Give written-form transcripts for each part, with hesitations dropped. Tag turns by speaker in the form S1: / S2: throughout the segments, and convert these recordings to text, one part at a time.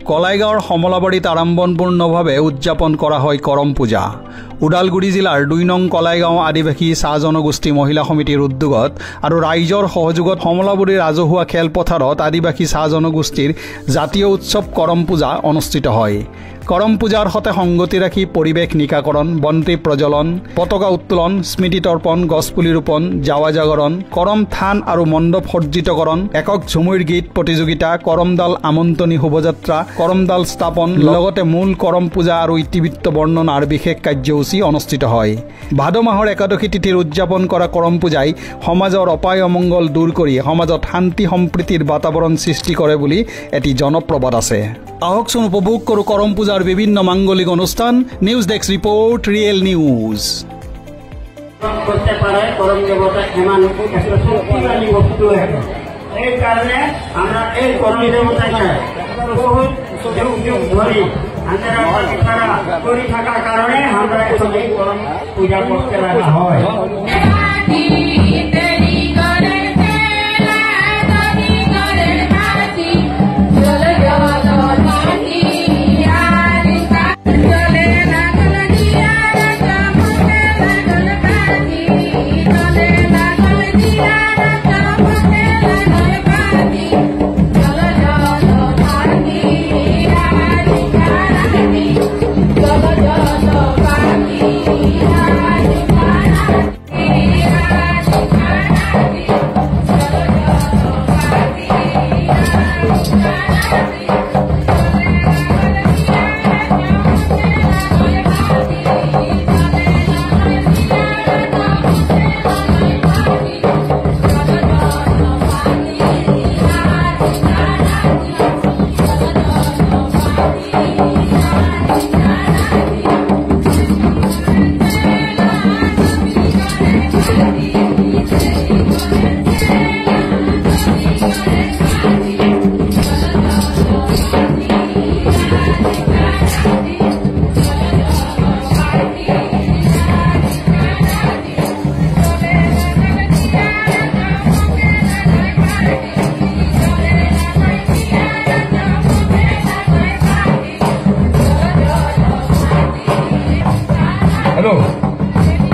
S1: কলাইগাঁৱৰ সমলাবাৰীত আড়ম্বৰপূৰ্ণভাৱে উদযাপন কৰা হয় কৰম পূজা। ওদালগুৰি জিলাৰ ২ নং কলাইগাঁও আদিবাসী চাহ জনগোষ্ঠী মহিলা সমিতিৰ উদ্যোগত আৰু ৰাইজৰ সহযোগত সমলাবাৰীৰ ৰাজহুৱা খেলপথাৰত আদিবাসী চাহ জনগোষ্ঠীৰ জাতীয় উৎসৱ কৰম পূজা অনুষ্ঠিত হয়। কৰম পূজাৰ সৈতে সংগতি ৰাখি পৰিৱেশ নিকাকৰণ, বন্তি প্ৰজ্বলন, পতাকা উত্তোলন, স্মৃতি তৰ্পণ, গছপুলি ৰোপণ, জাৱা জাগৰণ, কৰম থান আৰু মণ্ডপ সজ্জিতকৰণ, একক ঝুমুৰ গীত প্ৰতিযোগিতা, কৰমডাল আমন্ত্ৰণী শোভাযাত্ৰা, কৰমডাল স্থাপন, লগতে মূল কৰম পূজা আৰু ইতিবৃত্ত বৰ্ণনাৰ বিশেষ কাৰ্যসূচী অনুষ্ঠিত হয়। ভাদ মাহৰ একাদশী তিথিৰ উদযাপন কৰা কৰম পূজাই সমাজৰ অপায় অমংগল দূৰ কৰি সমাজত শান্তি সম্প্ৰীতিৰ বাতাবৰণ সৃষ্টি কৰে বুলি এটি জনপ্ৰবাদ আছে। আহকচোন উপভোগ কৰোঁ কৰম পূজাৰ বিভিন্ন মাংগলিক অনুষ্ঠান। News desk report, real news.
S2: করতে পারে করম দেবতা এমন একটা শক্তিশালী বস্তু এই কারণে আমরা এই করম দেবতাকে বহুত যুগ যুগ ধরে আমরা করে থাকার কারণে আমরা এখন এই করম পূজা করতে লাগা হয়।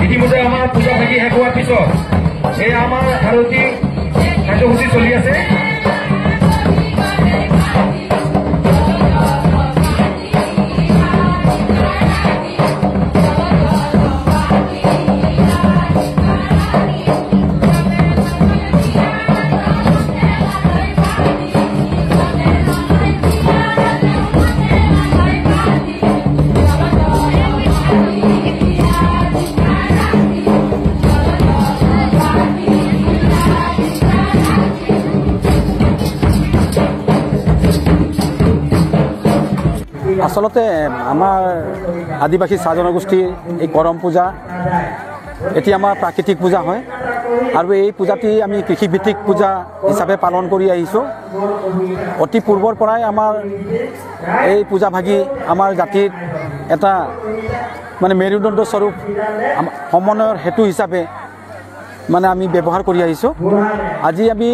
S3: ইতিমধ্যে আমাৰ পূজা ভাগি শেষ হোৱাৰ পিছত এই আমাৰ আৰতি কাৰ্যসূচী চলি আছে।
S4: আচলতে আমাৰ আদিবাসী চাহ জনগোষ্ঠীৰ এই কৰম পূজা এটি আমাৰ প্ৰাকৃতিক পূজা হয় আৰু এই পূজাটি আমি কৃষিভিত্তিক পূজা হিচাপে পালন কৰি আহিছোঁ। অতি পূৰ্বৰ পৰাই আমাৰ এই পূজা ভাগি আমাৰ জাতিৰ এটা মানে মেৰুদণ্ড স্বৰূপ সমন্বয়ৰ হেতু হিচাপে মানে আমি ব্যৱহাৰ কৰি আহিছোঁ। আজি আমি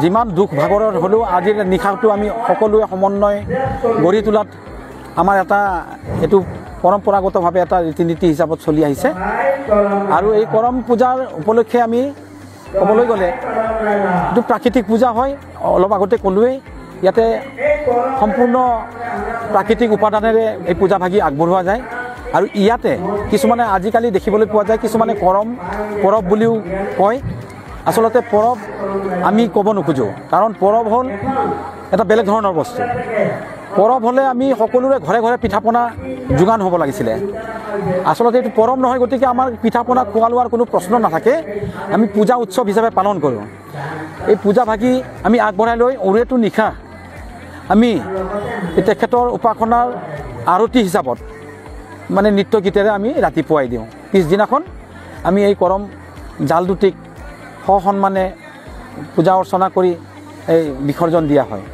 S4: যিমান দুখ ভাগৰৰ হ'লেও আজিৰ নিশাটো আমি সকলোৱে সমন্বয় গঢ়ি তোলাত আমাৰ এটা এইটো পৰম্পৰাগতভাৱে এটা ৰীতি নীতি হিচাপত চলি আহিছে। আৰু এই কৰম পূজাৰ উপলক্ষে আমি ক'বলৈ গ'লে এইটো প্ৰাকৃতিক পূজা হয়। অলপ আগতে ক'লোৱেই ইয়াতে সম্পূৰ্ণ প্ৰাকৃতিক উপাদানেৰে এই পূজা ভাগি আগবঢ়োৱা যায়। আৰু ইয়াতে কিছুমানে আজিকালি দেখিবলৈ পোৱা যায় কিছুমানে কৰম পৰৱ বুলিও কয়। আচলতে পৰৱ আমি ক'ব নোখোজোঁ, কাৰণ পৰৱ হ'ল এটা বেলেগ ধৰণৰ বস্তু। পৰৱ হ'লে আমি সকলোৰে ঘৰে ঘৰে পিঠা পনা যোগান হ'ব লাগিছিলে। আচলতে এইটো পৰৱ নহয়, গতিকে আমাৰ পিঠা পনা খোৱা লোৱাৰ কোনো প্ৰশ্ন নাথাকে। আমি পূজা উৎসৱ হিচাপে পালন কৰোঁ। এই পূজা ভাগি আমি আগবঢ়াই লৈ উৰেটো নিশা আমি তেখেতৰ উপাসনাৰ আৰতি হিচাপত মানে নৃত্য গীতেৰে আমি ৰাতিপুৱাই দিওঁ। পিছদিনাখন আমি এই কৰম জাল দুটিক সসন্মানে পূজা অৰ্চনা কৰি এই বিসৰ্জন দিয়া হয়।